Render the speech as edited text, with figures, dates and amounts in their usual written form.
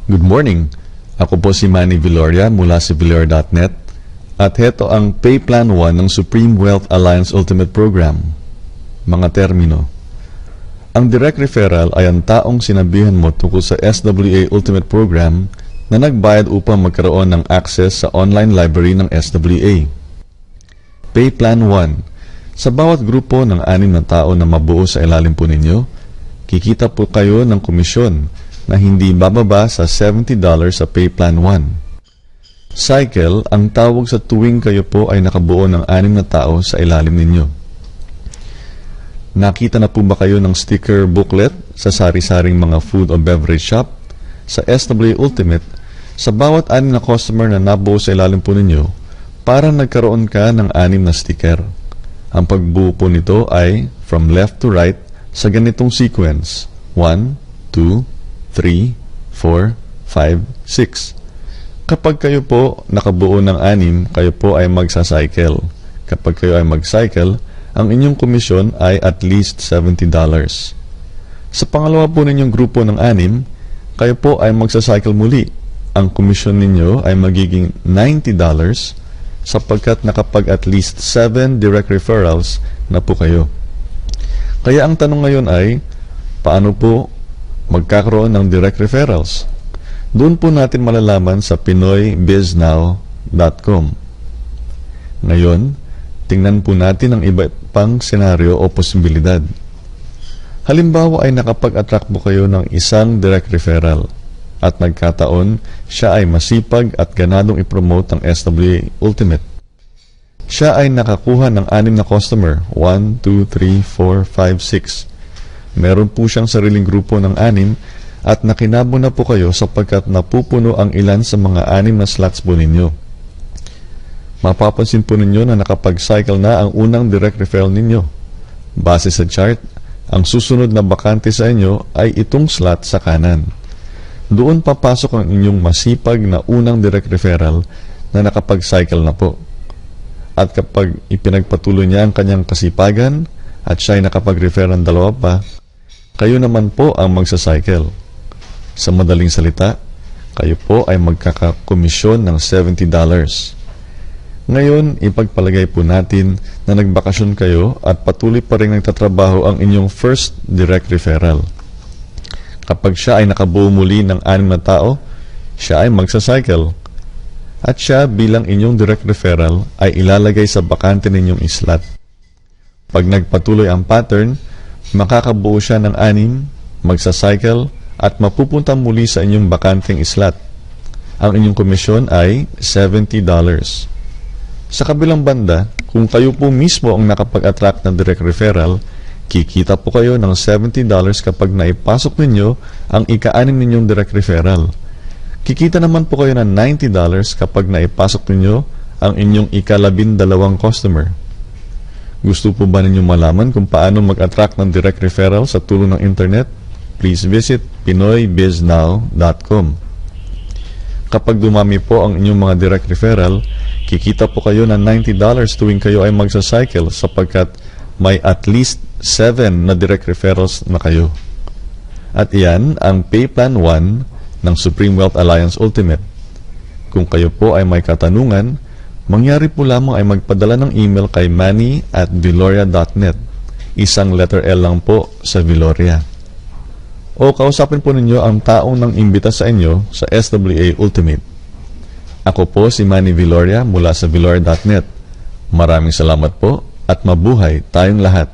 Good morning. Ako po si Manny Viloria mula sa Viloria.net at heto ang Pay Plan 1 ng Supreme Wealth Alliance Ultimate Program. Mga termino. Ang direct referral ay ang taong sinabihan mo tungkol sa SWA Ultimate Program na nagbayad upang magkaroon ng access sa online library ng SWA. Pay Plan 1. Sa bawat grupo ng 6 na tao na mabuo sa ilalim po ninyo, kikita po kayo ng komisyon na hindi bababa sa $70 sa Pay Plan 1. Cycle ang tawag sa tuwing kayo po ay nakabuo ng 6 na tao sa ilalim ninyo. Nakita na po ba kayo ng sticker booklet sa sari-saring mga food o beverage shop? Sa SWA Ultimate, sa bawat 6 na customer na nabuo sa ilalim po ninyo, parang nagkaroon ka ng 6 na sticker. Ang pagbuo po nito ay from left to right sa ganitong sequence: 1, 2, 3, 4, 5, 6. Kapag kayo po nakabuo ng 6, kayo po ay magsa-cycle. Kapag kayo ay mag-cycle, ang inyong komisyon ay at least $70. Sa pangalawa po ninyong grupo ng 6, kayo po ay magsa-cycle muli. Ang komisyon ninyo ay magiging $90 sapagkat nakapag at least 7 direct referrals na po kayo. Kaya ang tanong ngayon ay, paano po magkakaroon ng direct referrals? Doon po natin malalaman sa pinoybiznow.com. Ngayon, tingnan po natin ang iba pang senaryo o posibilidad. Halimbawa ay nakapag-attract po kayo ng isang direct referral at nagkataon siya ay masipag at ganadong ipromote ang SWA Ultimate. Siya ay nakakuha ng 6 na customer, 1, 2, 3, 4, 5, 6. Meron po siyang sariling grupo ng 6 at nakinabang na po kayo sapagkat napupuno ang ilan sa mga 6 na slots po ninyo. Mapapansin po ninyo na nakapag-cycle na ang unang direct referral ninyo. Base sa chart, ang susunod na bakante sa inyo ay itong slot sa kanan. Doon papasok ang inyong masipag na unang direct referral na nakapag-cycle na po. At kapag ipinagpatuloy niya ang kanyang kasipagan at siya ay nakapag-refer ng 2 pa, kayo naman po ang magsa-cycle. Sa madaling salita, kayo po ay magkakakomisyon ng $70. Ngayon, ipagpalagay po natin na nagbakasyon kayo at patuloy pa rin nagtatrabaho ang inyong first direct referral. Kapag siya ay nakabuo muli ng 6 na tao, siya ay magsa-cycle. At siya bilang inyong direct referral ay ilalagay sa bakante ninyong slot. Pag nagpatuloy ang pattern, makakabuo siya ng 6, magsa-cycle, at mapupunta muli sa inyong bakanteng slot. Ang inyong komisyon ay $70. Sa kabilang banda, kung kayo po mismo ang nakapag-attract ng direct referral, kikita po kayo ng $70 kapag naipasok ninyo ang ika-6 ninyong direct referral. Kikita naman po kayo ng $90 kapag naipasok ninyo ang inyong ika-12 customer. Gusto po ba ninyong malaman kung paano mag-attract ng direct referral sa tulong ng internet? Please visit pinoybiznow.com. Kapag dumami po ang inyong mga direct referral, kikita po kayo ng $90 tuwing kayo ay magsa-cycle sapagkat may at least 7 na direct referrals na kayo. At iyan ang Pay Plan 1 ng Supreme Wealth Alliance Ultimate. Kung kayo po ay may katanungan, mangyari po lamang ay magpadala ng email kay manny@viloria.net. Isang letter L lang po sa Viloria. O kausapin po ninyo ang taong nang imbita sa inyo sa SWA Ultimate. Ako po si Manny Viloria mula sa Viloria.net. Maraming salamat po at mabuhay tayong lahat.